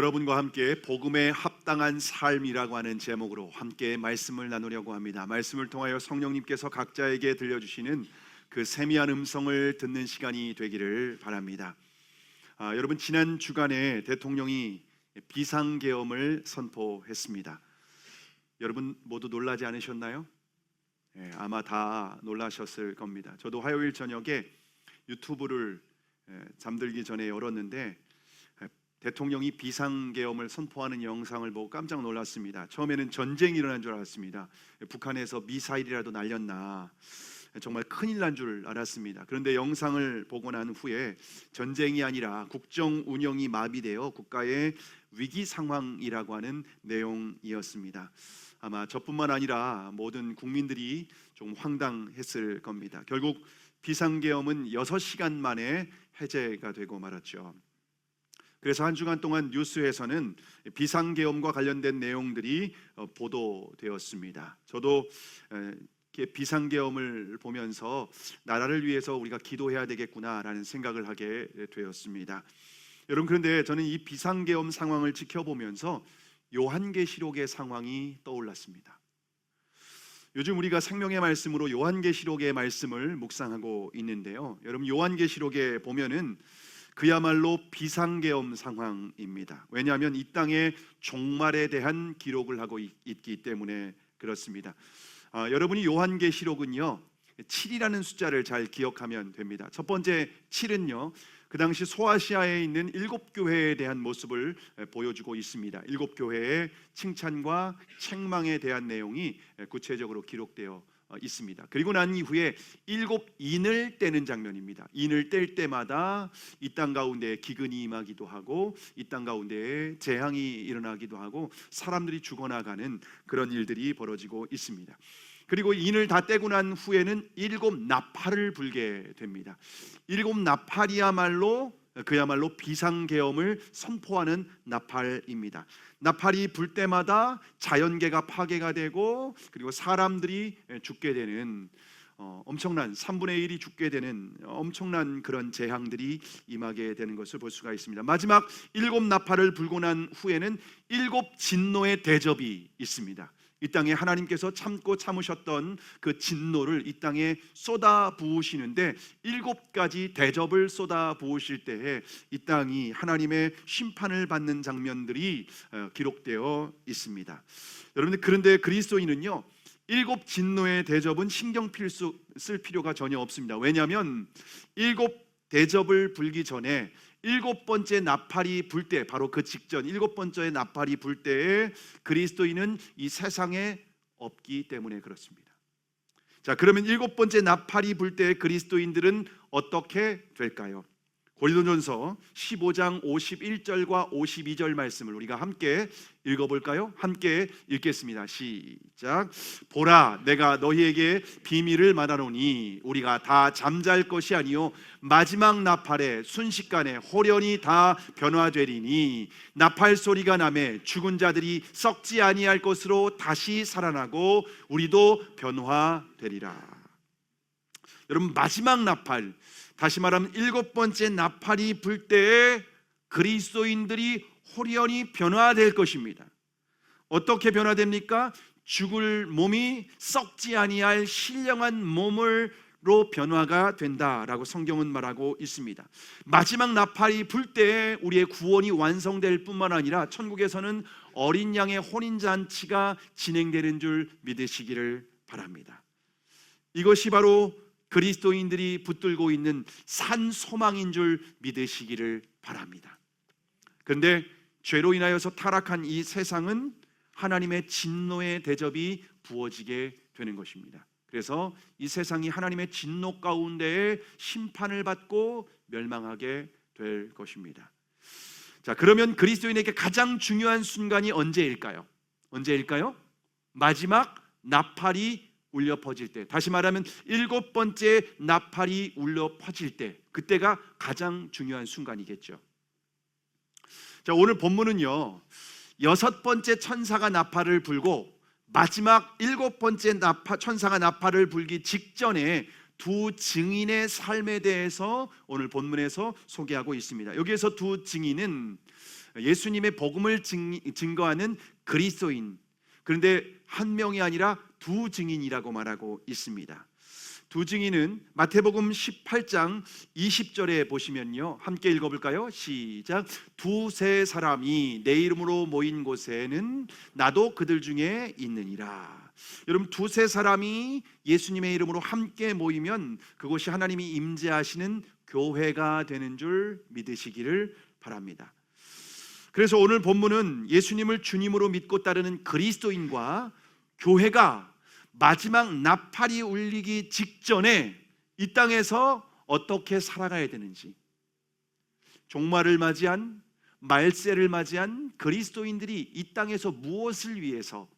여러분과 함께 복음에 합당한 삶이라고 하는 제목으로 함께 말씀을 나누려고 합니다. 말씀을 통하여 성령님께서 각자에게 들려주시는 그 세미한 음성을 듣는 시간이 되기를 바랍니다. 여러분, 지난 주간에 대통령이 비상계엄을 선포했습니다. 여러분 모두 놀라지 않으셨나요? 아마 다 놀라셨을 겁니다. 저도 화요일 저녁에 유튜브를 잠들기 전에 열었는데 대통령이 비상계엄을 선포하는 영상을 보고 깜짝 놀랐습니다. 처음에는 전쟁이 일어난 줄 알았습니다. 북한에서 미사일이라도 날렸나, 정말 큰일 난 줄 알았습니다. 그런데 영상을 보고 난 후에 전쟁이 아니라 국정 운영이 마비되어 국가의 위기 상황이라고 하는 내용이었습니다. 아마 저뿐만 아니라 모든 국민들이 좀 황당했을 겁니다. 결국 비상계엄은 6시간 만에 해제가 되고 말았죠. 그래서 한 주간 동안 뉴스에서는 비상계엄과 관련된 내용들이 보도되었습니다. 저도 비상계엄을 보면서 나라를 위해서 우리가 기도해야 되겠구나라는 생각을 하게 되었습니다. 여러분, 그런데 저는 이 비상계엄 상황을 지켜보면서 요한계시록의 상황이 떠올랐습니다. 요즘 우리가 생명의 말씀으로 요한계시록의 말씀을 묵상하고 있는데요. 여러분, 요한계시록에 보면은 그야말로 비상계엄 상황입니다. 왜냐하면 이 땅의 종말에 대한 기록을 하고 있기 때문에 그렇습니다. 여러분이 요한계시록은요 7이라는 숫자를 잘 기억하면 됩니다. 첫 번째 7은요 그 당시 소아시아에 있는 7교회에 대한 모습을 보여주고 있습니다. 7교회의 칭찬과 책망에 대한 내용이 구체적으로 기록되어 있습니다. 그리고 난 이후에 7인을 떼는 장면입니다. 인을 뗄 때마다 이 땅 가운데 기근이 임하기도 하고 이 땅 가운데 재앙이 일어나기도 하고 사람들이 죽어나가는 그런 일들이 벌어지고 있습니다. 그리고 인을 다 떼고 난 후에는 7 나팔을 불게 됩니다. 7 나팔이야말로 그야말로 비상계엄을 선포하는 나팔입니다. 나팔이 불 때마다 자연계가 파괴가 되고 그리고 사람들이 죽게 되는 엄청난 3분의 1이 죽게 되는 엄청난 그런 재앙들이 임하게 되는 것을 볼 수가 있습니다. 마지막 7 나팔을 불고 난 후에는 7 진노의 대접이 있습니다. 이 땅에 하나님께서 참고 참으셨던 그 진노를 이 땅에 쏟아 부으시는데 7가지 대접을 쏟아 부으실 때에 이 땅이 하나님의 심판을 받는 장면들이 기록되어 있습니다. 여러분들, 그런데 그리스도인은요 7 진노의 대접은 신경 쓸 필요가 전혀 없습니다. 왜냐하면 7 대접을 불기 전에 7번째 나팔이 불 때, 바로 그 직전 7번째 나팔이 불 때에 그리스도인은 이 세상에 없기 때문에 그렇습니다. 자, 그러면 7번째 나팔이 불 때 그리스도인들은 어떻게 될까요? 고린도전서 15장 51절과 52절 말씀을 우리가 함께 읽어볼까요? 함께 읽겠습니다. 시작. 보라, 내가 너희에게 비밀을 말하노니 우리가 다 잠잘 것이 아니요 마지막 나팔에 순식간에 호련히 다 변화되리니 나팔 소리가 나매 죽은 자들이 썩지 아니할 것으로 다시 살아나고 우리도 변화되리라. 여러분, 마지막 나팔, 다시 말하면 7번째 나팔이 불 때에 그리스도인들이 호련히 변화될 것입니다. 어떻게 변화됩니까? 죽을 몸이 썩지 아니할 신령한 몸으로 변화가 된다라고 성경은 말하고 있습니다. 마지막 나팔이 불 때에 우리의 구원이 완성될 뿐만 아니라 천국에서는 어린 양의 혼인잔치가 진행되는 줄 믿으시기를 바랍니다. 이것이 바로 그리스도인들이 붙들고 있는 산 소망인 줄 믿으시기를 바랍니다. 그런데 죄로 인하여서 타락한 이 세상은 하나님의 진노의 대접이 부어지게 되는 것입니다. 그래서 이 세상이 하나님의 진노 가운데에 심판을 받고 멸망하게 될 것입니다. 자, 그러면 그리스도인에게 가장 중요한 순간이 언제일까요? 언제일까요? 마지막 나팔이 울려 퍼질 때, 다시 말하면 7번째 나팔이 울려 퍼질 때, 그때가 가장 중요한 순간이겠죠. 자, 오늘 본문은요 6번째 천사가 나팔을 불고 마지막 7번째 천사가 나팔을 불기 직전에 두 증인의 삶에 대해서 오늘 본문에서 소개하고 있습니다. 여기에서 두 증인은 예수님의 복음을 증거하는 그리스도인, 그런데 한 명이 아니라 두 증인이라고 말하고 있습니다. 두 증인은 마태복음 18장 20절에 보시면요, 함께 읽어볼까요? 시작. 두세 사람이 내 이름으로 모인 곳에는 나도 그들 중에 있느니라. 여러분, 두세 사람이 예수님의 이름으로 함께 모이면 그곳이 하나님이 임재하시는 교회가 되는 줄 믿으시기를 바랍니다. 그래서 오늘 본문은 예수님을 주님으로 믿고 따르는 그리스도인과 교회가 마지막 나팔이 울리기 직전에 이 땅에서 어떻게 살아가야 되는지, 종말을 맞이한, 말세를 맞이한 그리스도인들이 이 땅에서 무엇을 위해서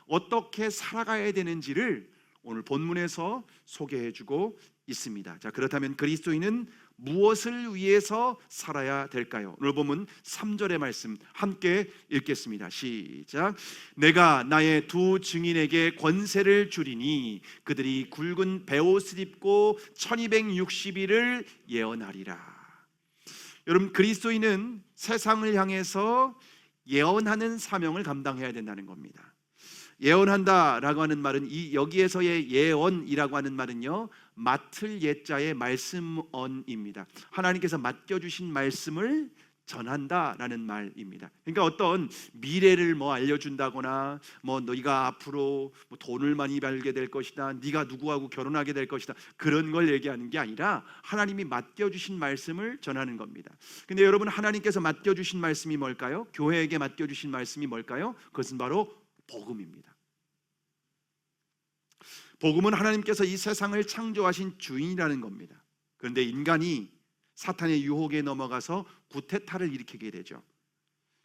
어떻게 살아가야 되는지를 오늘 본문에서 소개해주고 있습니다. 자, 그렇다면 그리스도인은 무엇을 위해서 살아야 될까요? 오늘 본문 3절의 말씀 함께 읽겠습니다. 시작. 내가 나의 두 증인에게 권세를 주리니 그들이 굵은 베옷을 입고 1260일을 예언하리라. 여러분, 그리스도인은 세상을 향해서 예언하는 사명을 감당해야 된다는 겁니다. 예언한다라고 하는 말은 여기에서의 예언이라고 하는 말은요, 맡을 예자의 말씀언입니다. 하나님께서 맡겨주신 말씀을 전한다라는 말입니다. 그러니까 어떤 미래를 알려준다거나 너희가 앞으로 돈을 많이 벌게 될 것이다, 네가 누구하고 결혼하게 될 것이다, 그런 걸 얘기하는 게 아니라 하나님이 맡겨주신 말씀을 전하는 겁니다. 근데 여러분, 하나님께서 맡겨주신 말씀이 뭘까요? 교회에게 맡겨주신 말씀이 뭘까요? 그것은 바로 복음입니다. 복음은 하나님께서 이 세상을 창조하신 주인이라는 겁니다. 그런데 인간이 사탄의 유혹에 넘어가서 구테타를 일으키게 되죠.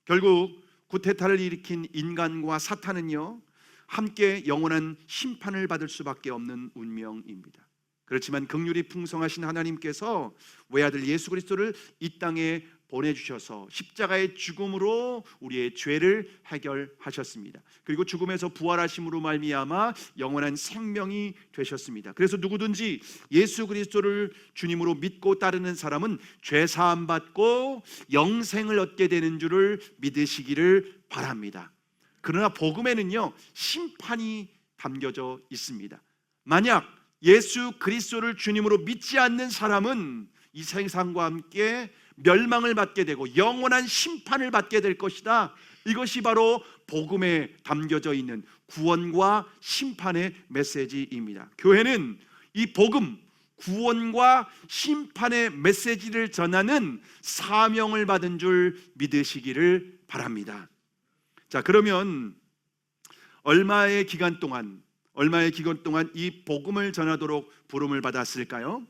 결국 구테타를 일으킨 인간과 사탄은요, 함께 영원한 심판을 받을 수밖에 없는 운명입니다. 그렇지만 긍휼이 풍성하신 하나님께서 외아들 예수 그리스도를 이 땅에 보내주셔서 십자가의 죽음으로 우리의 죄를 해결하셨습니다. 그리고 죽음에서 부활하심으로 말미암아 영원한 생명이 되셨습니다. 그래서 누구든지 예수 그리스도를 주님으로 믿고 따르는 사람은 죄 사함 받고 영생을 얻게 되는 줄을 믿으시기를 바랍니다. 그러나 복음에는요, 심판이 담겨져 있습니다. 만약 예수 그리스도를 주님으로 믿지 않는 사람은 이 세상과 함께 멸망을 받게 되고 영원한 심판을 받게 될 것이다. 이것이 바로 복음에 담겨져 있는 구원과 심판의 메시지입니다. 교회는 이 복음, 구원과 심판의 메시지를 전하는 사명을 받은 줄 믿으시기를 바랍니다. 자, 그러면 얼마의 기간 동안 이 복음을 전하도록 부름을 받았을까요?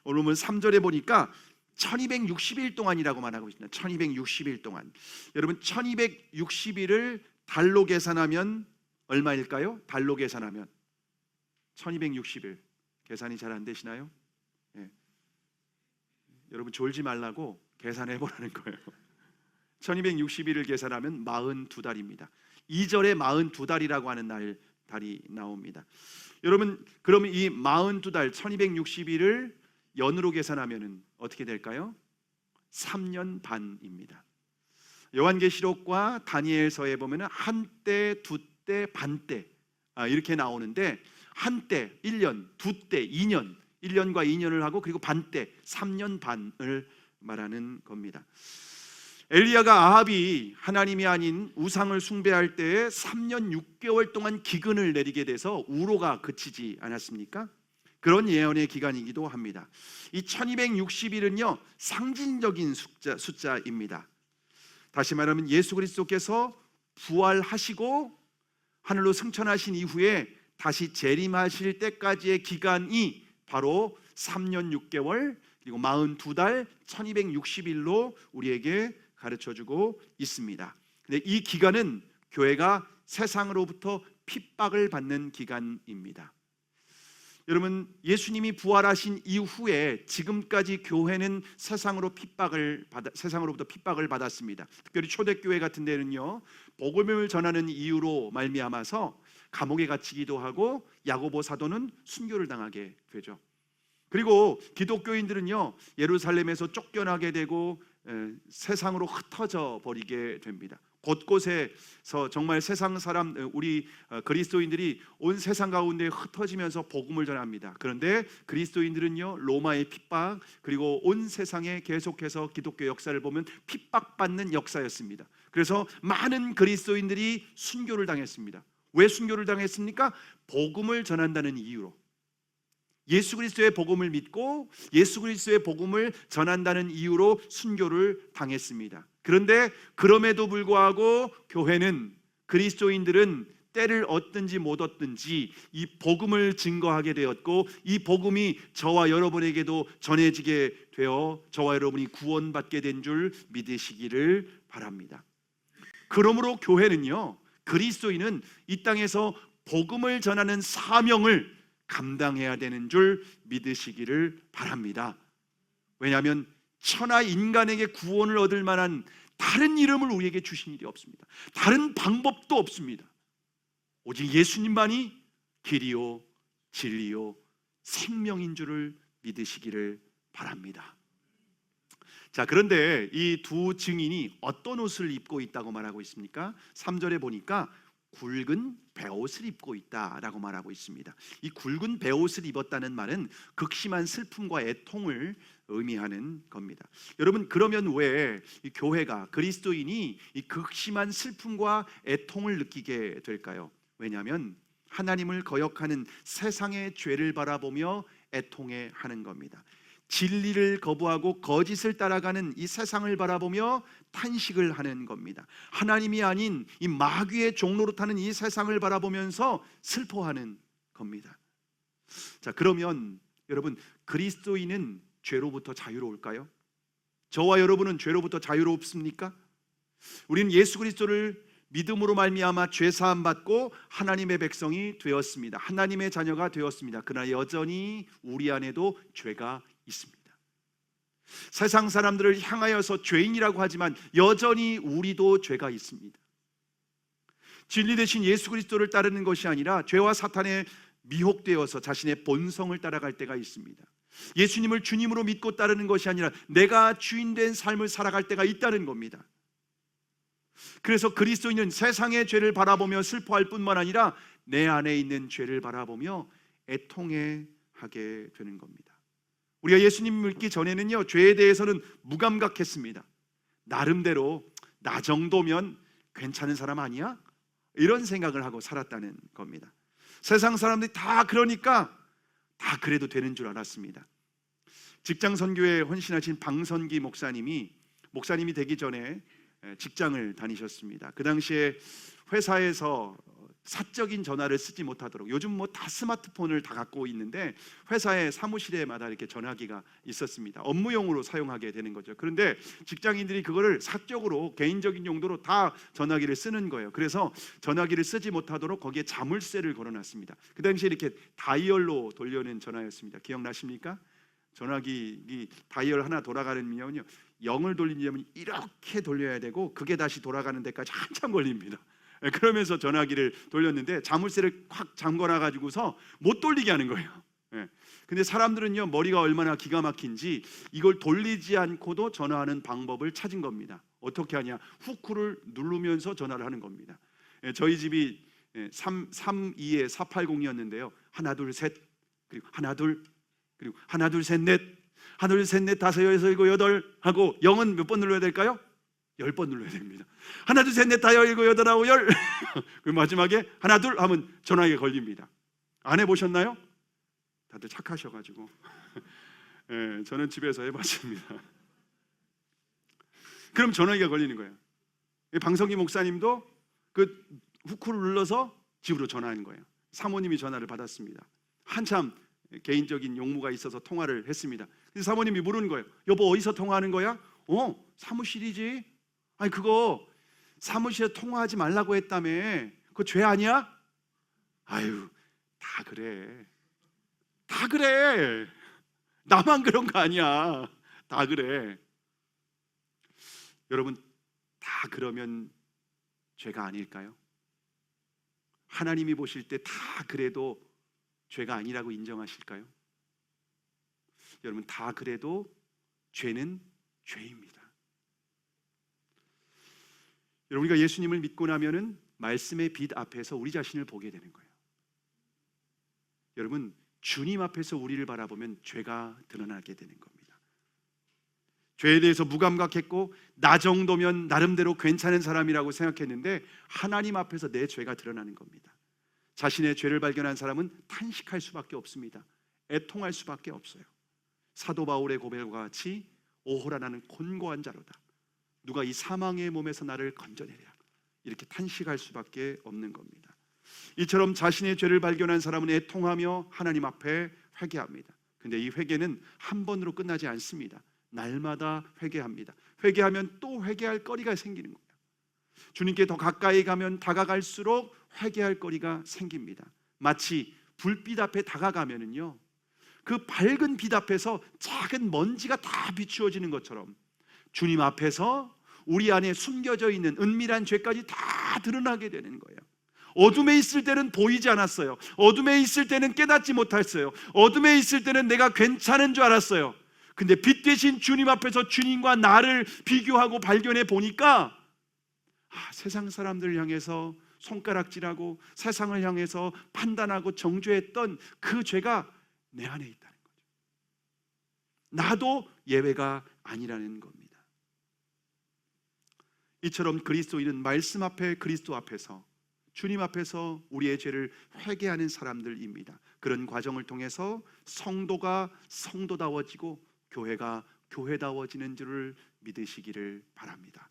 오늘 3절에 보니까 1260일 동안이라고 말하고 있습니다. 1260일 동안. 여러분, 1260일을 달로 계산하면 얼마일까요? 달로 계산하면 1260일 계산이 잘 안 되시나요? 예. 여러분, 졸지 말라고 계산해 보라는 거예요. 1260일을 계산하면 42달입니다. 2절에 42달이라고 하는 달이 나옵니다. 여러분, 그러면 이 42달 1260일을 연으로 계산하면 어떻게 될까요? 3년 반입니다. 요한계시록과 다니엘서에 보면 한때, 두때, 반때 이렇게 나오는데, 한때 1년, 두때 2년, 1년과 2년을 하고 그리고 반때 3년 반을 말하는 겁니다. 엘리야가 아합이 하나님이 아닌 우상을 숭배할 때에 3년 6개월 동안 기근을 내리게 돼서 우로가 그치지 않았습니까? 그런 예언의 기간이기도 합니다. 이 1260일은요, 상징적인 숫자입니다. 다시 말하면 예수 그리스도께서 부활하시고 하늘로 승천하신 이후에 다시 재림하실 때까지의 기간이 바로 3년 6개월 그리고 42달 1260일로 우리에게 가르쳐주고 있습니다. 근데 이 기간은 교회가 세상으로부터 핍박을 받는 기간입니다. 여러분, 예수님이 부활하신 이후에 지금까지 교회는 세상으로부터 핍박을 받았습니다. 특별히 초대교회 같은 데는요, 복음을 전하는 이유로 말미암아서 감옥에 갇히기도 하고 야고보 사도는 순교를 당하게 되죠. 그리고 기독교인들은요, 예루살렘에서 쫓겨나게 되고 세상으로 흩어져 버리게 됩니다. 곳곳에서 정말 세상 사람 우리 그리스도인들이 온 세상 가운데 흩어지면서 복음을 전합니다. 그런데 그리스도인들은요 로마의 핍박 그리고 온 세상에 계속해서 기독교 역사를 보면 핍박받는 역사였습니다. 그래서 많은 그리스도인들이 순교를 당했습니다. 왜 순교를 당했습니까? 복음을 전한다는 이유로. 예수 그리스도의 복음을 믿고 예수 그리스도의 복음을 전한다는 이유로 순교를 당했습니다. 그런데 그럼에도 불구하고 교회는 그리스도인들은 때를 얻든지 못 얻든지 이 복음을 증거하게 되었고 이 복음이 저와 여러분에게도 전해지게 되어 저와 여러분이 구원받게 된 줄 믿으시기를 바랍니다. 그러므로 교회는요 그리스도인은 이 땅에서 복음을 전하는 사명을 감당해야 되는 줄 믿으시기를 바랍니다. 왜냐하면 천하 인간에게 구원을 얻을 만한 다른 이름을 우리에게 주신 일이 없습니다. 다른 방법도 없습니다. 오직 예수님만이 길이요 진리요 생명인 줄을 믿으시기를 바랍니다. 자, 그런데 이 두 증인이 어떤 옷을 입고 있다고 말하고 있습니까? 3절에 보니까 굵은 베옷을 입고 있다라고 말하고 있습니다. 이 굵은 베옷을 입었다는 말은 극심한 슬픔과 애통을 의미하는 겁니다. 여러분, 그러면 왜 이 교회가 그리스도인이 이 극심한 슬픔과 애통을 느끼게 될까요? 왜냐하면 하나님을 거역하는 세상의 죄를 바라보며 애통해 하는 겁니다. 진리를 거부하고 거짓을 따라가는 이 세상을 바라보며 탄식을 하는 겁니다. 하나님이 아닌 이 마귀의 종노릇하는 이 세상을 바라보면서 슬퍼하는 겁니다. 자, 그러면 여러분, 그리스도인은 죄로부터 자유로울까요? 저와 여러분은 죄로부터 자유롭습니까? 우리는 예수 그리스도를 믿음으로 말미암아 죄 사함 받고 하나님의 백성이 되었습니다. 하나님의 자녀가 되었습니다. 그러나 여전히 우리 안에도 죄가 있습니다. 세상 사람들을 향하여서 죄인이라고 하지만 여전히 우리도 죄가 있습니다. 진리 대신 예수 그리스도를 따르는 것이 아니라 죄와 사탄에 미혹되어서 자신의 본성을 따라갈 때가 있습니다. 예수님을 주님으로 믿고 따르는 것이 아니라 내가 주인된 삶을 살아갈 때가 있다는 겁니다. 그래서 그리스도인은 세상의 죄를 바라보며 슬퍼할 뿐만 아니라 내 안에 있는 죄를 바라보며 애통해 하게 되는 겁니다. 우리가 예수님 믿기 전에는요 죄에 대해서는 무감각했습니다. 나름대로 나 정도면 괜찮은 사람 아니야? 이런 생각을 하고 살았다는 겁니다. 세상 사람들이 다 그러니까 다 그래도 되는 줄 알았습니다. 직장 선교에 헌신하신 방선기 목사님이 되기 전에 직장을 다니셨습니다. 그 당시에 회사에서 사적인 전화를 쓰지 못하도록, 요즘 뭐 다 스마트폰을 다 갖고 있는데 회사의 사무실에마다 이렇게 전화기가 있었습니다. 업무용으로 사용하게 되는 거죠. 그런데 직장인들이 그거를 사적으로 개인적인 용도로 다 전화기를 쓰는 거예요. 그래서 전화기를 쓰지 못하도록 거기에 자물쇠를 걸어놨습니다. 그 당시에 이렇게 다이얼로 돌려는 전화였습니다. 기억나십니까? 전화기 다이얼 하나 돌아가려면요 0을 돌리려면 이렇게 돌려야 되고 그게 다시 돌아가는 데까지 한참 걸립니다. 그러면서 전화기를 돌렸는데 자물쇠를 확 잠궈놔 가지고서 못 돌리게 하는 거예요. 근데 사람들은요 머리가 얼마나 기가 막힌지 이걸 돌리지 않고도 전화하는 방법을 찾은 겁니다. 어떻게 하냐? 후크를 누르면서 전화를 하는 겁니다. 저희 집이 332에 480이었는데요 하나 둘 셋 그리고 하나 둘 그리고 하나 둘 셋 넷 하나 둘 셋 넷 다섯 여섯 일곱 여덟 하고 0은 몇 번 눌러야 될까요? 10번 눌러야 됩니다. 하나 둘 셋 넷 다섯 일곱 여덟 아홉 열 그 마지막에 하나 둘 하면 전화기가 걸립니다. 안 해보셨나요? 다들 착하셔가지고 저는 집에서 해봤습니다. 그럼 전화기가 걸리는 거예요. 방성기 목사님도 그 후크를 눌러서 집으로 전화하는 거예요. 사모님이 전화를 받았습니다. 한참 개인적인 용무가 있어서 통화를 했습니다. 그래서 사모님이 물은 거예요. 여보 어디서 통화하는 거야? 사무실이지. 아니 그거 사무실에 통화하지 말라고 했다며. 그거 죄 아니야? 아유 다 그래. 다 그래. 나만 그런 거 아니야. 다 그래. 여러분 다 그러면 죄가 아닐까요? 하나님이 보실 때 다 그래도 죄가 아니라고 인정하실까요? 여러분 다 그래도 죄는 죄입니다. 여러분, 우리가 예수님을 믿고 나면은 말씀의 빛 앞에서 우리 자신을 보게 되는 거예요. 여러분, 주님 앞에서 우리를 바라보면 죄가 드러나게 되는 겁니다. 죄에 대해서 무감각했고 나 정도면 나름대로 괜찮은 사람이라고 생각했는데 하나님 앞에서 내 죄가 드러나는 겁니다. 자신의 죄를 발견한 사람은 탄식할 수밖에 없습니다. 애통할 수밖에 없어요. 사도 바울의 고백과 같이 오호라 나는 곤고한 자로다. 누가 이 사망의 몸에서 나를 건져내랴. 이렇게 탄식할 수밖에 없는 겁니다. 이처럼 자신의 죄를 발견한 사람은 애통하며 하나님 앞에 회개합니다. 근데 이 회개는 한 번으로 끝나지 않습니다. 날마다 회개합니다. 회개하면 또 회개할 거리가 생기는 거예요. 주님께 더 가까이 가면 다가갈수록 회개할 거리가 생깁니다. 마치 불빛 앞에 다가가면은요, 그 밝은 빛 앞에서 작은 먼지가 다 비추어지는 것처럼 주님 앞에서 우리 안에 숨겨져 있는 은밀한 죄까지 다 드러나게 되는 거예요. 어둠에 있을 때는 보이지 않았어요. 어둠에 있을 때는 깨닫지 못했어요. 어둠에 있을 때는 내가 괜찮은 줄 알았어요. 근데 빛 대신 주님 앞에서 주님과 나를 비교하고 발견해 보니까 세상 사람들을 향해서 손가락질하고 세상을 향해서 판단하고 정죄했던 그 죄가 내 안에 있다는 거죠. 나도 예외가 아니라는 겁니다. 이처럼 그리스도인은 말씀 앞에, 그리스도 앞에서, 주님 앞에서 우리의 죄를 회개하는 사람들입니다. 그런 과정을 통해서 성도가 성도다워지고 교회가 교회다워지는 줄을 믿으시기를 바랍니다.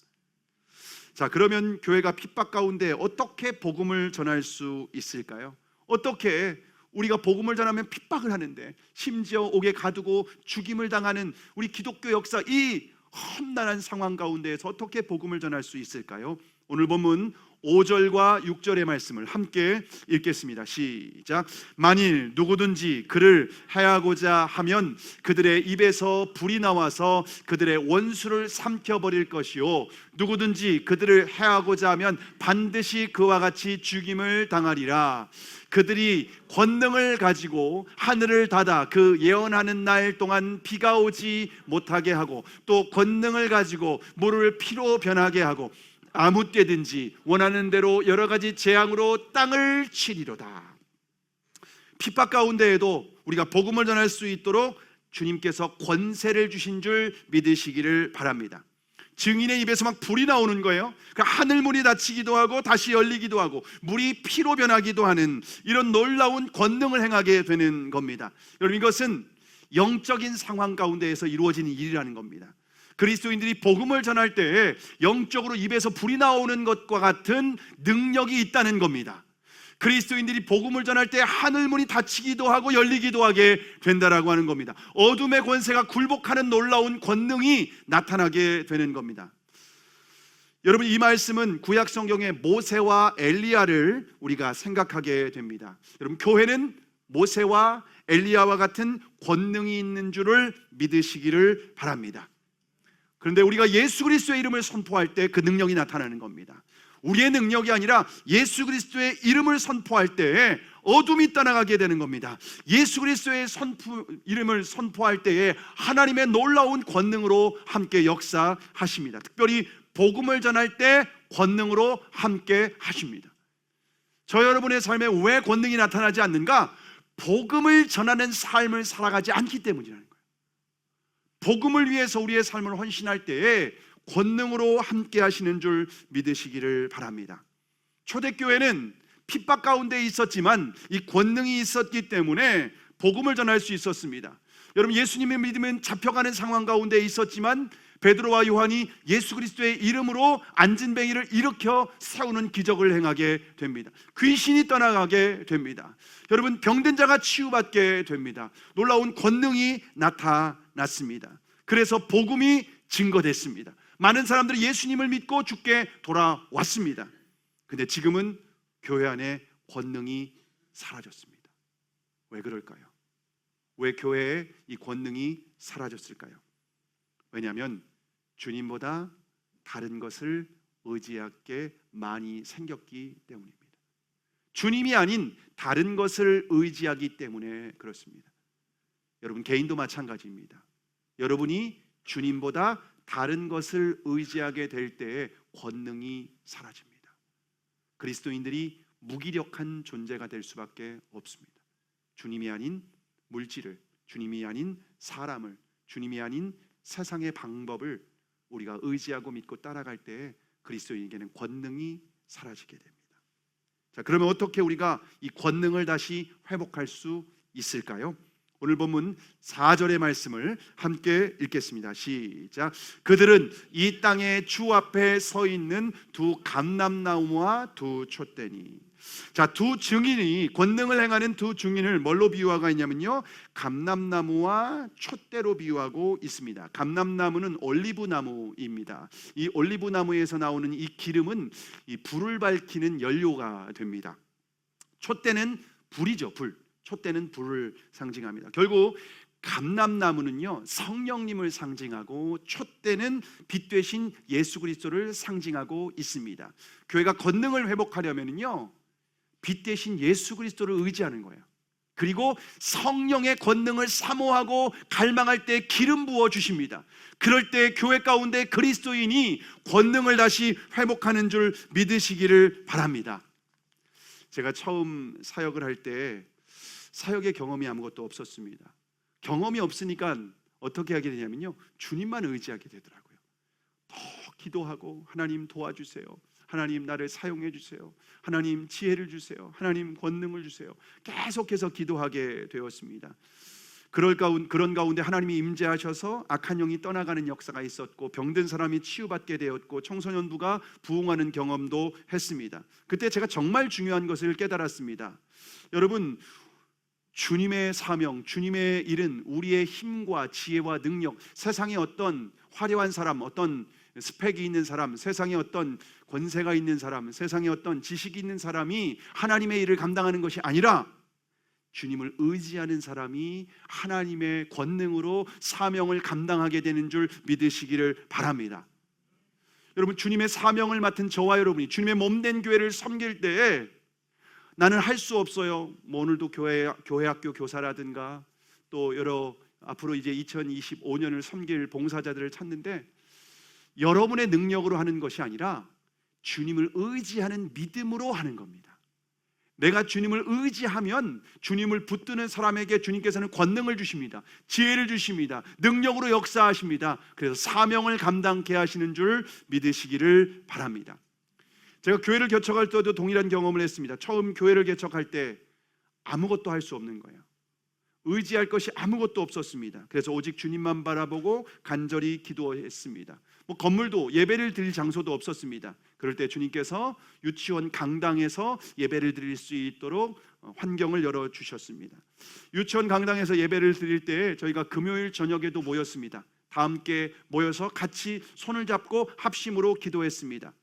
자, 그러면 교회가 핍박 가운데 어떻게 복음을 전할 수 있을까요? 어떻게 우리가 복음을 전하면 핍박을 하는데 심지어 옥에 가두고 죽임을 당하는 우리 기독교 역사, 이 험난한 상황 가운데에서 어떻게 복음을 전할 수 있을까요? 오늘 본문 5절과 6절의 말씀을 함께 읽겠습니다. 시작. 만일 누구든지 그를 해하고자 하면 그들의 입에서 불이 나와서 그들의 원수를 삼켜버릴 것이요, 누구든지 그들을 해하고자 하면 반드시 그와 같이 죽임을 당하리라. 그들이 권능을 가지고 하늘을 닫아 그 예언하는 날 동안 비가 오지 못하게 하고, 또 권능을 가지고 물을 피로 변하게 하고, 아무 때든지 원하는 대로 여러 가지 재앙으로 땅을 치리로다. 핍박 가운데에도 우리가 복음을 전할 수 있도록 주님께서 권세를 주신 줄 믿으시기를 바랍니다. 증인의 입에서 막 불이 나오는 거예요. 그러니까 하늘문이 닫히기도 하고 다시 열리기도 하고 물이 피로 변하기도 하는 이런 놀라운 권능을 행하게 되는 겁니다. 여러분, 이것은 영적인 상황 가운데에서 이루어지는 일이라는 겁니다. 그리스도인들이 복음을 전할 때 영적으로 입에서 불이 나오는 것과 같은 능력이 있다는 겁니다. 그리스도인들이 복음을 전할 때 하늘문이 닫히기도 하고 열리기도 하게 된다라고 하는 겁니다. 어둠의 권세가 굴복하는 놀라운 권능이 나타나게 되는 겁니다. 여러분, 이 말씀은 구약 성경의 모세와 엘리야를 우리가 생각하게 됩니다. 여러분, 교회는 모세와 엘리야와 같은 권능이 있는 줄을 믿으시기를 바랍니다. 그런데 우리가 예수 그리스도의 이름을 선포할 때 그 능력이 나타나는 겁니다. 우리의 능력이 아니라 예수 그리스도의 이름을 선포할 때 어둠이 떠나가게 되는 겁니다. 예수 그리스도의 이름을 선포할 때에 하나님의 놀라운 권능으로 함께 역사하십니다. 특별히 복음을 전할 때 권능으로 함께 하십니다. 저 여러분의 삶에 왜 권능이 나타나지 않는가? 복음을 전하는 삶을 살아가지 않기 때문이라는 거예요. 복음을 위해서 우리의 삶을 헌신할 때에 권능으로 함께 하시는 줄 믿으시기를 바랍니다. 초대교회는 핍박 가운데 있었지만 이 권능이 있었기 때문에 복음을 전할 수 있었습니다. 여러분, 예수님의 믿음은 잡혀가는 상황 가운데 있었지만 베드로와 요한이 예수 그리스도의 이름으로 안진뱅이를 일으켜 세우는 기적을 행하게 됩니다. 귀신이 떠나가게 됩니다. 여러분, 병든 자가 치유받게 됩니다. 놀라운 권능이 나타났습니다. 그래서 복음이 증거됐습니다. 많은 사람들이 예수님을 믿고 주께 돌아왔습니다. 근데 지금은 교회 안에 권능이 사라졌습니다. 왜 그럴까요? 왜 교회에 이 권능이 사라졌을까요? 왜냐하면 주님보다 다른 것을 의지할 게 많이 생겼기 때문입니다. 주님이 아닌 다른 것을 의지하기 때문에 그렇습니다. 여러분, 개인도 마찬가지입니다. 여러분이 주님보다 다른 것을 의지하게 될 때에 권능이 사라집니다. 그리스도인들이 무기력한 존재가 될 수밖에 없습니다. 주님이 아닌 물질을, 주님이 아닌 사람을, 주님이 아닌 세상의 방법을 우리가 의지하고 믿고 따라갈 때에 그리스도인에게는 권능이 사라지게 됩니다. 자, 그러면 어떻게 우리가 이 권능을 다시 회복할 수 있을까요? 오늘 본문 4절의 말씀을 함께 읽겠습니다. 시작. 그들은 이 땅의 주 앞에 서 있는 두 감람나무와 두 촛대니. 자, 두 증인이, 권능을 행하는 두 증인을 뭘로 비유하고 있냐면요, 감람나무와 촛대로 비유하고 있습니다. 감람나무는 올리브나무입니다. 이 올리브나무에서 나오는 이 기름은 이 불을 밝히는 연료가 됩니다. 촛대는 불이죠. 불. 촛대는 불을 상징합니다. 결국 감람나무는요, 성령님을 상징하고, 촛대는 빛 되신 예수 그리스도를 상징하고 있습니다. 교회가 권능을 회복하려면요, 빛 대신 예수 그리스도를 의지하는 거예요. 그리고 성령의 권능을 사모하고 갈망할 때 기름 부어 주십니다. 그럴 때 교회 가운데 그리스도인이 권능을 다시 회복하는 줄 믿으시기를 바랍니다. 제가 처음 사역을 할 때 사역의 경험이 아무것도 없었습니다. 경험이 없으니까 어떻게 하게 되냐면요, 주님만 의지하게 되더라고요. 더 기도하고, 하나님 도와주세요, 하나님 나를 사용해 주세요, 하나님 지혜를 주세요, 하나님 권능을 주세요, 계속해서 기도하게 되었습니다. 그런 가운데 하나님이 임재하셔서 악한 영이 떠나가는 역사가 있었고, 병든 사람이 치유받게 되었고, 청소년부가 부흥하는 경험도 했습니다. 그때 제가 정말 중요한 것을 깨달았습니다. 여러분, 주님의 사명, 주님의 일은 우리의 힘과 지혜와 능력, 세상에 어떤 화려한 사람, 어떤 스펙이 있는 사람, 세상에 어떤 권세가 있는 사람, 세상에 어떤 지식이 있는 사람이 하나님의 일을 감당하는 것이 아니라 주님을 의지하는 사람이 하나님의 권능으로 사명을 감당하게 되는 줄 믿으시기를 바랍니다. 여러분, 주님의 사명을 맡은 저와 여러분이 주님의 몸된 교회를 섬길 때에 나는 할 수 없어요. 뭐 오늘도 교회 학교 교사라든가 또 여러 앞으로 이제 2025년을 섬길 봉사자들을 찾는데, 여러분의 능력으로 하는 것이 아니라 주님을 의지하는 믿음으로 하는 겁니다. 내가 주님을 의지하면 주님을 붙드는 사람에게 주님께서는 권능을 주십니다. 지혜를 주십니다. 능력으로 역사하십니다. 그래서 사명을 감당케 하시는 줄 믿으시기를 바랍니다. 제가 교회를 개척할 때도 동일한 경험을 했습니다. 처음 교회를 개척할 때 아무것도 할 수 없는 거예요. 의지할 것이 아무것도 없었습니다. 그래서 오직 주님만 바라보고 간절히 기도했습니다. 뭐 건물도, 예배를 드릴 장소도 없었습니다. 그럴 때 주님께서 유치원 강당에서 예배를 드릴 수 있도록 환경을 열어주셨습니다. 유치원 강당에서 예배를 드릴 때 저희가 금요일 저녁에도 모였습니다. 다 함께 모여서 같이 손을 잡고 합심으로 기도했습니다.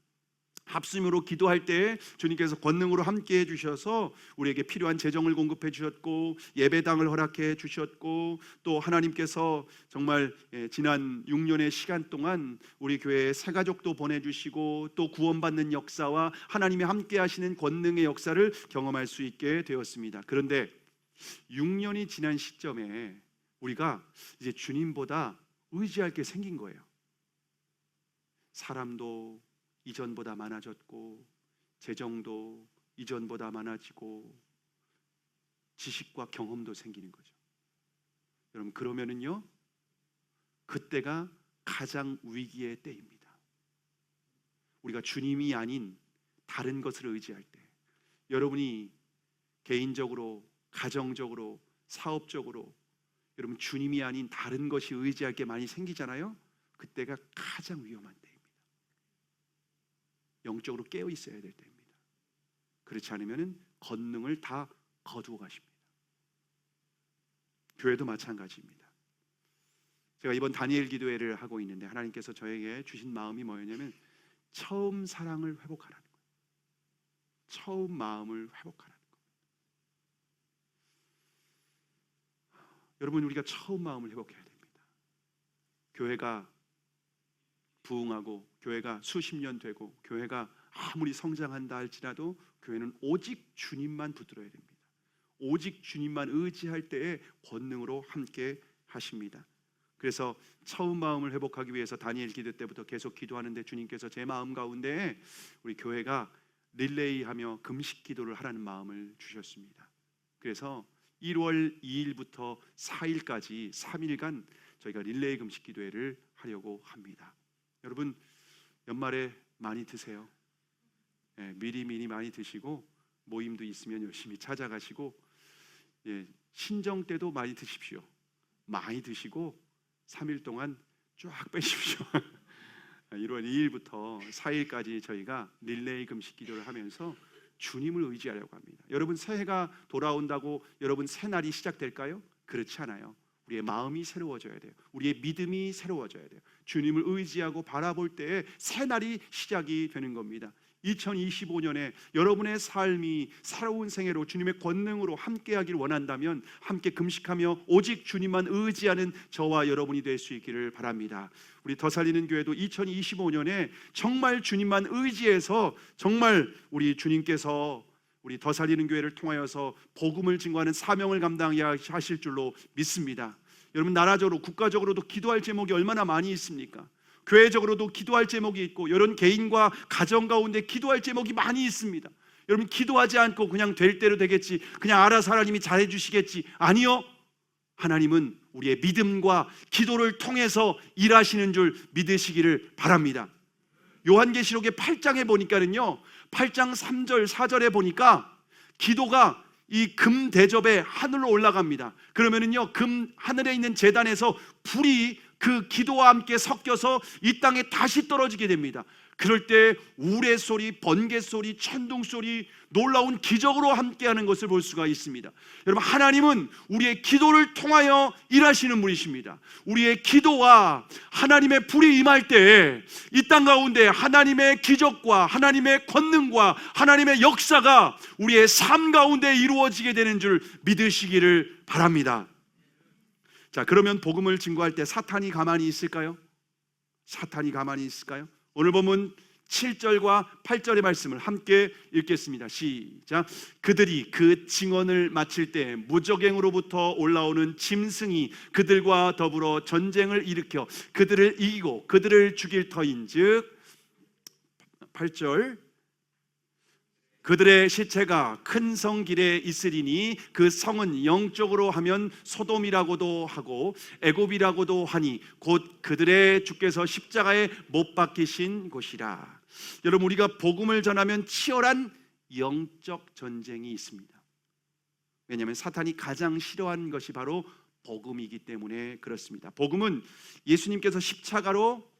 합심으로 기도할 때 주님께서 권능으로 함께 해주셔서 우리에게 필요한 재정을 공급해 주셨고, 예배당을 허락해 주셨고, 또 하나님께서 정말 지난 6년의 시간 동안 우리 교회에 새가족도 보내주시고, 또 구원받는 역사와 하나님이 함께 하시는 권능의 역사를 경험할 수 있게 되었습니다. 그런데 6년이 지난 시점에 우리가 이제 주님보다 의지할 게 생긴 거예요. 사람도 이전보다 많아졌고, 재정도 이전보다 많아지고, 지식과 경험도 생기는 거죠. 여러분, 그러면은요, 그때가 가장 위기의 때입니다. 우리가 주님이 아닌 다른 것을 의지할 때, 여러분이 개인적으로, 가정적으로, 사업적으로 여러분 주님이 아닌 다른 것이 의지할 게 많이 생기잖아요. 그때가 가장 위험한 때입니다. 영적으로 깨어 있어야 될 때입니다. 그렇지 않으면 권능을 다 거두어 가십니다. 교회도 마찬가지입니다. 제가 이번 다니엘 기도회를 하고 있는데 하나님께서 저에게 주신 마음이 뭐였냐면, 처음 사랑을 회복하라는 거예요. 처음 마음을 회복하라는 거예요. 여러분, 우리가 처음 마음을 회복해야 됩니다. 교회가 부흥하고, 교회가 수십 년 되고, 교회가 아무리 성장한다 할지라도 교회는 오직 주님만 붙들어야 됩니다. 오직 주님만 의지할 때에 권능으로 함께 하십니다. 그래서 처음 마음을 회복하기 위해서 다니엘 기도 때부터 계속 기도하는데 주님께서 제 마음 가운데 우리 교회가 릴레이하며 금식 기도를 하라는 마음을 주셨습니다. 그래서 1월 2일부터 4일까지 3일간 저희가 릴레이 금식 기도회를 하려고 합니다. 여러분 연말에 많이 드세요. 미리 많이 드시고 모임도 있으면 열심히 찾아가시고 신정 때도 많이 드십시오. 많이 드시고 3일 동안 쫙 빼십시오. 1월 2일부터 4일까지 저희가 릴레이 금식 기도를 하면서 주님을 의지하려고 합니다. 여러분 새해가 돌아온다고 여러분 새 날이 시작될까요? 그렇지 않아요. 우리의 마음이 새로워져야 돼요. 우리의 믿음이 새로워져야 돼요. 주님을 의지하고 바라볼 때에 새 날이 시작이 되는 겁니다. 2025년에 여러분의 삶이 새로운 생애로 주님의 권능으로 함께하길 원한다면 함께 금식하며 오직 주님만 의지하는 저와 여러분이 될 수 있기를 바랍니다. 우리 더 살리는 교회도 2025년에 정말 주님만 의지해서 정말 우리 주님께서 우리 더 살리는 교회를 통하여서 복음을 증거하는 사명을 감당하실 줄로 믿습니다. 여러분 나라적으로 국가적으로도 기도할 제목이 얼마나 많이 있습니까? 교회적으로도 기도할 제목이 있고 여러분 개인과 가정 가운데 기도할 제목이 많이 있습니다. 여러분 기도하지 않고 그냥 될 대로 되겠지, 그냥 알아서 하나님이 잘해 주시겠지. 아니요, 하나님은 우리의 믿음과 기도를 통해서 일하시는 줄 믿으시기를 바랍니다. 요한계시록의 8장에 보니까는요, 8장 3절 4절에 보니까 기도가 이 금 대접에 하늘로 올라갑니다. 그러면은요 금 하늘에 있는 제단에서 불이 그 기도와 함께 섞여서 이 땅에 다시 떨어지게 됩니다. 그럴 때 우레소리, 번개소리, 천둥소리, 놀라운 기적으로 함께하는 것을 볼 수가 있습니다. 여러분 하나님은 우리의 기도를 통하여 일하시는 분이십니다. 우리의 기도와 하나님의 불이 임할 때 이 땅 가운데 하나님의 기적과 하나님의 권능과 하나님의 역사가 우리의 삶 가운데 이루어지게 되는 줄 믿으시기를 바랍니다. 자, 그러면 복음을 증거할 때 사탄이 가만히 있을까요? 사탄이 가만히 있을까요? 오늘 보면 7절과 8절의 말씀을 함께 읽겠습니다. 시작. 그들이 그 증언을 마칠 때 무적행으로부터 올라오는 짐승이 그들과 더불어 전쟁을 일으켜 그들을 이기고 그들을 죽일 터인즉 8절 그들의 시체가 큰 성 길에 있으리니 그 성은 영적으로 하면 소돔이라고도 하고 애굽이라고도 하니 곧 그들의 주께서 십자가에 못 박히신 곳이라. 여러분 우리가 복음을 전하면 치열한 영적 전쟁이 있습니다. 왜냐하면 사탄이 가장 싫어하는 것이 바로 복음이기 때문에 그렇습니다. 복음은 예수님께서 십자가로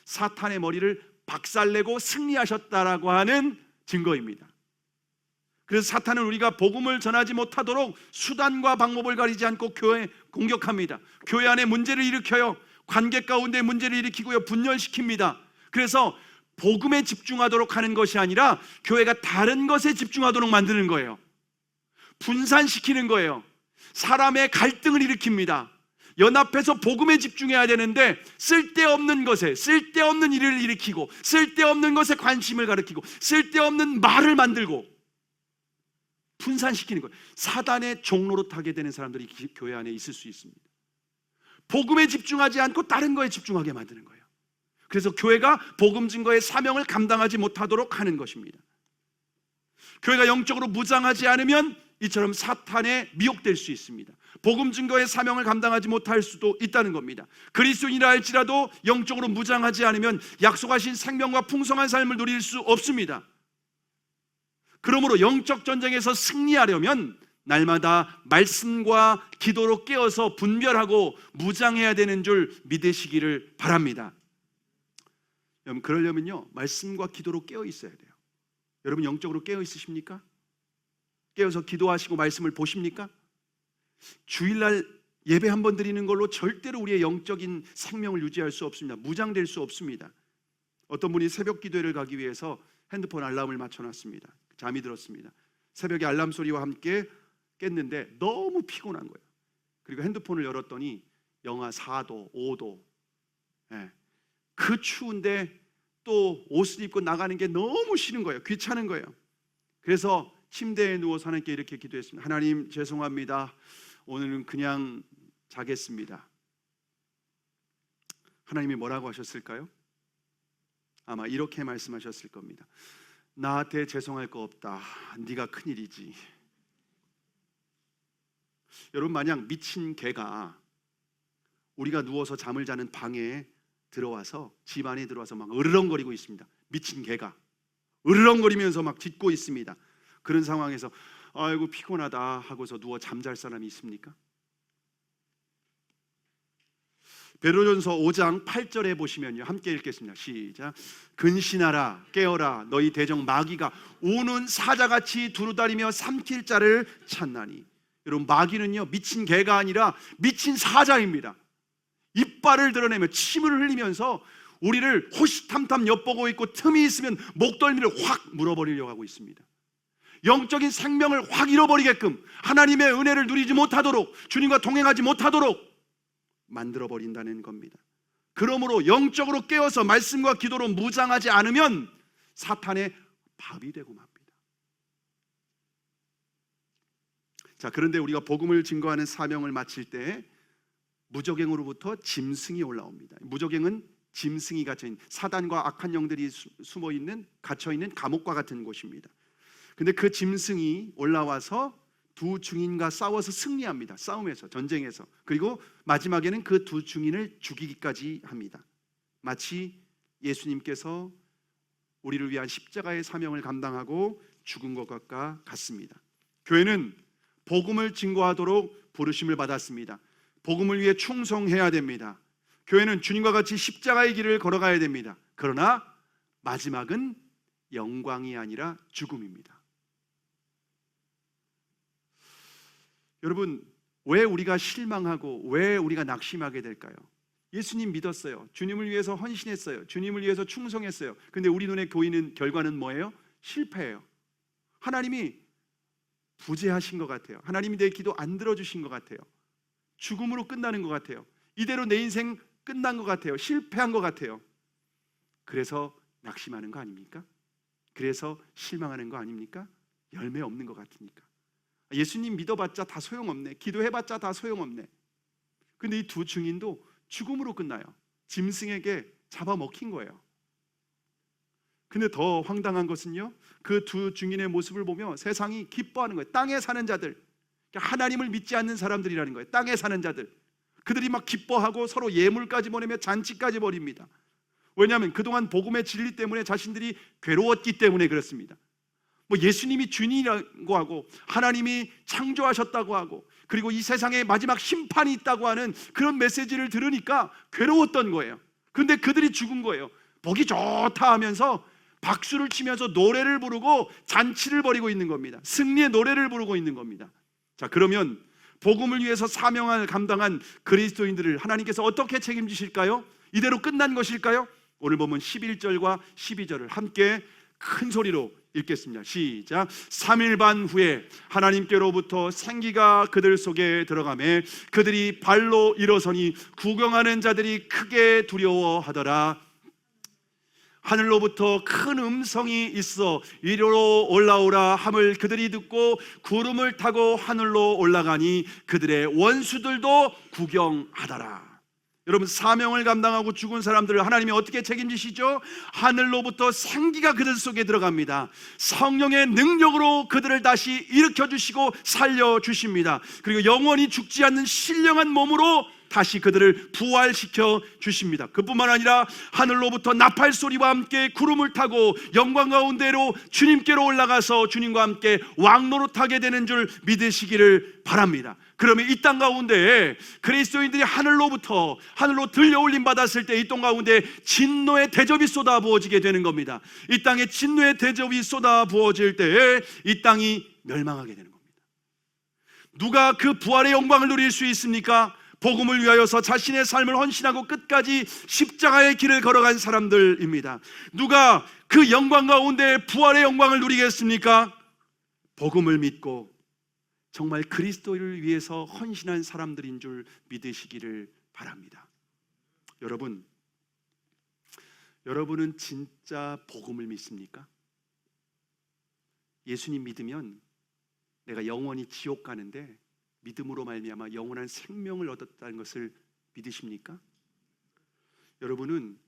사탄의 머리를 박살내고 승리하셨다라고 하는 증거입니다. 그래서 사탄은 우리가 복음을 전하지 못하도록 수단과 방법을 가리지 않고 교회 공격합니다. 교회 안에 문제를 일으켜요. 관계 가운데 문제를 일으키고요, 분열시킵니다. 그래서 복음에 집중하도록 하는 것이 아니라 교회가 다른 것에 집중하도록 만드는 거예요. 분산시키는 거예요. 사람의 갈등을 일으킵니다. 연합해서 복음에 집중해야 되는데 쓸데없는 것에 쓸데없는 일을 일으키고 쓸데없는 것에 관심을 가리키고 쓸데없는 말을 만들고 분산시키는 거예요. 사단의 종로로 타게 되는 사람들이 교회 안에 있을 수 있습니다. 복음에 집중하지 않고 다른 거에 집중하게 만드는 거예요. 그래서 교회가 복음 증거의 사명을 감당하지 못하도록 하는 것입니다. 교회가 영적으로 무장하지 않으면 이처럼 사탄에 미혹될 수 있습니다. 복음 증거의 사명을 감당하지 못할 수도 있다는 겁니다. 그리스도인이라 할지라도 영적으로 무장하지 않으면 약속하신 생명과 풍성한 삶을 누릴 수 없습니다. 그러므로 영적 전쟁에서 승리하려면 날마다 말씀과 기도로 깨어서 분별하고 무장해야 되는 줄 믿으시기를 바랍니다. 여러분 그러려면요 말씀과 기도로 깨어 있어야 돼요. 여러분 영적으로 깨어 있으십니까? 깨어서 기도하시고 말씀을 보십니까? 주일날 예배 한 번 드리는 걸로 절대로 우리의 영적인 생명을 유지할 수 없습니다. 무장될 수 없습니다. 어떤 분이 새벽 기도회를 가기 위해서 핸드폰 알람을 맞춰놨습니다. 잠이 들었습니다. 새벽에 알람 소리와 함께 깼는데 너무 피곤한 거예요. 그리고 핸드폰을 열었더니 영하 4도, 5도. 그 추운데 또 옷을 입고 나가는 게 너무 싫은 거예요. 귀찮은 거예요. 그래서 침대에 누워서 하나님께 이렇게 기도했습니다. 하나님 죄송합니다. 오늘은 그냥 자겠습니다. 하나님이 뭐라고 하셨을까요? 아마 이렇게 말씀하셨을 겁니다. 나한테 죄송할 거 없다. 네가 큰일이지. 여러분, 만약 미친 개가 우리가 누워서 잠을 자는 방에 들어와서, 집 안에 들어와서 막 으르렁거리고 있습니다. 미친 개가 으르렁거리면서 막 짖고 있습니다. 그런 상황에서 아이고 피곤하다 하고서 누워 잠잘 사람이 있습니까? 베드로전서 5장 8절에 보시면요, 함께 읽겠습니다. 시작. 근신하라 깨어라 너희 대적 마귀가 우는 사자같이 두루다니며 삼킬 자를 찾나니. 여러분, 마귀는요 미친 개가 아니라 미친 사자입니다. 이빨을 드러내며 침을 흘리면서 우리를 호시탐탐 엿보고 있고, 틈이 있으면 목덜미를 확 물어버리려고 하고 있습니다. 영적인 생명을 확 잃어버리게끔, 하나님의 은혜를 누리지 못하도록, 주님과 동행하지 못하도록 만들어버린다는 겁니다. 그러므로 영적으로 깨어서 말씀과 기도로 무장하지 않으면 사탄의 밥이 되고 맙니다. 자, 그런데 우리가 복음을 증거하는 사명을 마칠 때 무적행으로부터 짐승이 올라옵니다. 무적행은 짐승이 갇혀있는, 사단과 악한 영들이 숨어있는, 갇혀있는 감옥과 같은 곳입니다. 근데 그 짐승이 올라와서 두 증인과 싸워서 승리합니다. 싸움에서, 전쟁에서. 그리고 마지막에는 그 두 증인을 죽이기까지 합니다. 마치 예수님께서 우리를 위한 십자가의 사명을 감당하고 죽은 것과 같습니다. 교회는 복음을 증거하도록 부르심을 받았습니다. 복음을 위해 충성해야 됩니다. 교회는 주님과 같이 십자가의 길을 걸어가야 됩니다. 그러나 마지막은 영광이 아니라 죽음입니다. 여러분, 왜 우리가 실망하고 왜 우리가 낙심하게 될까요? 예수님 믿었어요. 주님을 위해서 헌신했어요. 주님을 위해서 충성했어요. 근데 우리 눈에 보이는 결과는 뭐예요? 실패예요. 하나님이 부재하신 것 같아요. 하나님이 내 기도 안 들어주신 것 같아요. 죽음으로 끝나는 것 같아요. 이대로 내 인생 끝난 것 같아요. 실패한 것 같아요. 그래서 낙심하는 거 아닙니까? 그래서 실망하는 거 아닙니까? 열매 없는 것 같으니까. 예수님 믿어봤자 다 소용없네. 기도해봤자 다 소용없네. 근데 이 두 증인도 죽음으로 끝나요. 짐승에게 잡아먹힌 거예요. 근데 더 황당한 것은요, 그 두 증인의 모습을 보며 세상이 기뻐하는 거예요. 땅에 사는 자들, 하나님을 믿지 않는 사람들이라는 거예요. 땅에 사는 자들, 그들이 막 기뻐하고 서로 예물까지 보내며 잔치까지 벌입니다. 왜냐하면 그동안 복음의 진리 때문에 자신들이 괴로웠기 때문에 그렇습니다. 뭐 예수님이 주인이라고 하고 하나님이 창조하셨다고 하고 그리고 이 세상에 마지막 심판이 있다고 하는 그런 메시지를 들으니까 괴로웠던 거예요. 그런데 그들이 죽은 거예요. 보기 좋다 하면서 박수를 치면서 노래를 부르고 잔치를 벌이고 있는 겁니다. 승리의 노래를 부르고 있는 겁니다. 자, 그러면 복음을 위해서 사명을 감당한 그리스도인들을 하나님께서 어떻게 책임지실까요? 이대로 끝난 것일까요? 오늘 보면 11절과 12절을 함께 큰 소리로 읽겠습니다. 시작. 3일 반 후에 하나님께로부터 생기가 그들 속에 들어가매 그들이 발로 일어서니 구경하는 자들이 크게 두려워하더라. 하늘로부터 큰 음성이 있어 이리로 올라오라 함을 그들이 듣고 구름을 타고 하늘로 올라가니 그들의 원수들도 구경하더라. 여러분, 사명을 감당하고 죽은 사람들을 하나님이 어떻게 책임지시죠? 하늘로부터 생기가 그들 속에 들어갑니다. 성령의 능력으로 그들을 다시 일으켜주시고 살려주십니다. 그리고 영원히 죽지 않는 신령한 몸으로 다시 그들을 부활시켜 주십니다. 그뿐만 아니라 하늘로부터 나팔 소리와 함께 구름을 타고 영광 가운데로 주님께로 올라가서 주님과 함께 왕노릇하게 되는 줄 믿으시기를 바랍니다. 그러면 이 땅 가운데 그리스도인들이 하늘로 들려올림 받았을 때 이 땅 가운데 진노의 대접이 쏟아 부어지게 되는 겁니다. 이 땅에 진노의 대접이 쏟아 부어질 때 이 땅이 멸망하게 되는 겁니다. 누가 그 부활의 영광을 누릴 수 있습니까? 복음을 위하여서 자신의 삶을 헌신하고 끝까지 십자가의 길을 걸어간 사람들입니다. 누가 그 영광 가운데 부활의 영광을 누리겠습니까? 복음을 믿고 정말 그리스도를 위해서 헌신한 사람들인 줄 믿으시기를 바랍니다. 여러분은 진짜 복음을 믿습니까? 예수님 믿으면 내가 영원히 지옥 가는데 믿음으로 말미암아 영원한 생명을 얻었다는 것을 믿으십니까? 여러분은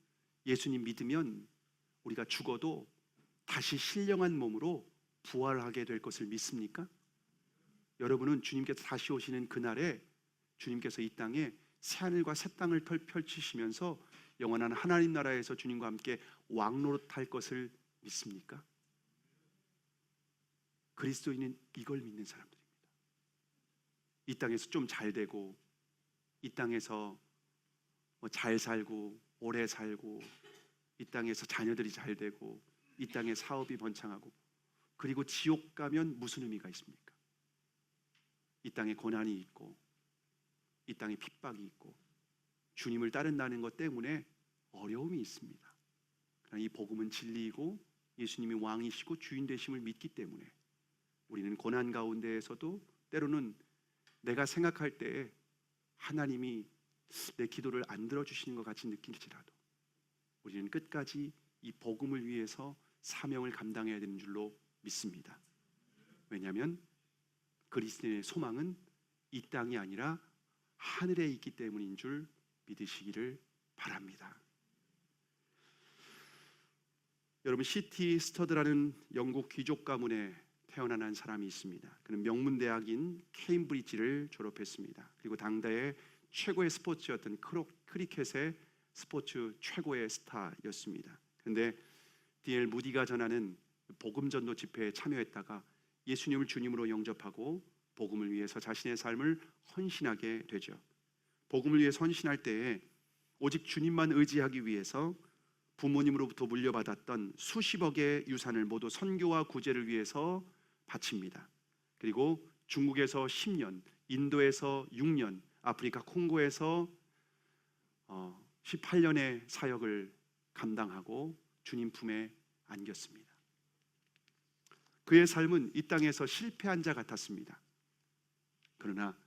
예수님 믿으면 우리가 죽어도 다시 신령한 몸으로 부활하게 될 것을 믿습니까? 여러분은 주님께서 다시 오시는 그날에 주님께서 이 땅에 새하늘과 새 땅을 펼치시면서 영원한 하나님 나라에서 주님과 함께 왕노릇할 것을 믿습니까? 그리스도인은 이걸 믿는 사람들입니다. 이 땅에서 좀 잘 되고, 이 땅에서 잘 살고 오래 살고, 이 땅에서 자녀들이 잘 되고, 이 땅에 사업이 번창하고, 그리고 지옥 가면 무슨 의미가 있습니까? 이 땅에 고난이 있고, 이 땅에 핍박이 있고, 주님을 따른다는 것 때문에 어려움이 있습니다. 그러나 이 복음은 진리이고 예수님이 왕이시고 주인 되심을 믿기 때문에 우리는 고난 가운데에서도 때로는 내가 생각할 때에 하나님이 내 기도를 안 들어주시는 것 같이 느낄지라도 우리는 끝까지 이 복음을 위해서 사명을 감당해야 되는 줄로 믿습니다. 왜냐하면 그리스도인의 소망은 이 땅이 아니라 하늘에 있기 때문인 줄 믿으시기를 바랍니다. 여러분, C.T. 스터드라는 영국 귀족 가문에 태어난 한 사람이 있습니다. 그는 명문대학인 케임브리지를 졸업했습니다. 그리고 당대의 최고의 스포츠였던 크리켓의 스포츠 최고의 스타였습니다. 그런데 D.L. 무디가 전하는 복음전도 집회에 참여했다가 예수님을 주님으로 영접하고 복음을 위해서 자신의 삶을 헌신하게 되죠. 복음을 위해 헌신할 때에 오직 주님만 의지하기 위해서 부모님으로부터 물려받았던 수십억의 유산을 모두 선교와 구제를 위해서 바칩니다. 그리고 중국에서 10년, 인도에서 6년, 아프리카 콩고에서 18년의 사역을 감당하고 주님 품에 안겼습니다. 그의 삶은 이 땅에서 실패한 자 같았습니다. 그러나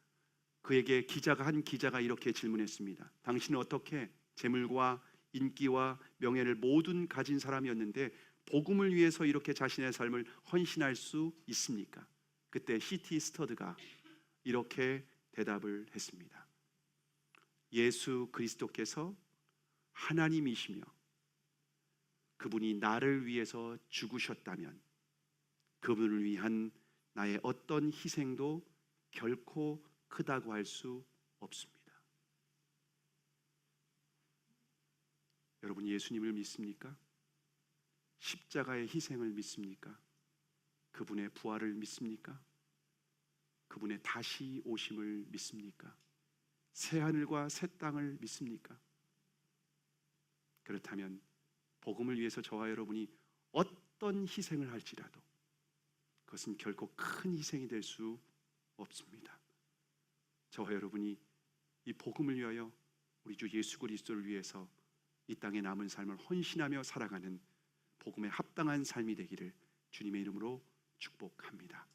그에게 한 기자가 이렇게 질문했습니다. 당신은 어떻게 재물과 인기와 명예를 모두 가진 사람이었는데 복음을 위해서 이렇게 자신의 삶을 헌신할 수 있습니까? 그때 C.T. 스터드가 이렇게 대답을 했습니다. 예수 그리스도께서 하나님이시며 그분이 나를 위해서 죽으셨다면 그분을 위한 나의 어떤 희생도 결코 크다고 할 수 없습니다. 여러분, 예수님을 믿습니까? 십자가의 희생을 믿습니까? 그분의 부활을 믿습니까? 그분의 다시 오심을 믿습니까? 새 하늘과 새 땅을 믿습니까? 그렇다면 복음을 위해서 저와 여러분이 어떤 희생을 할지라도 그것은 결코 큰 희생이 될 수 없습니다. 저와 여러분이 이 복음을 위하여 우리 주 예수 그리스도를 위해서 이 땅에 남은 삶을 헌신하며 살아가는 복음에 합당한 삶이 되기를 주님의 이름으로 축복합니다.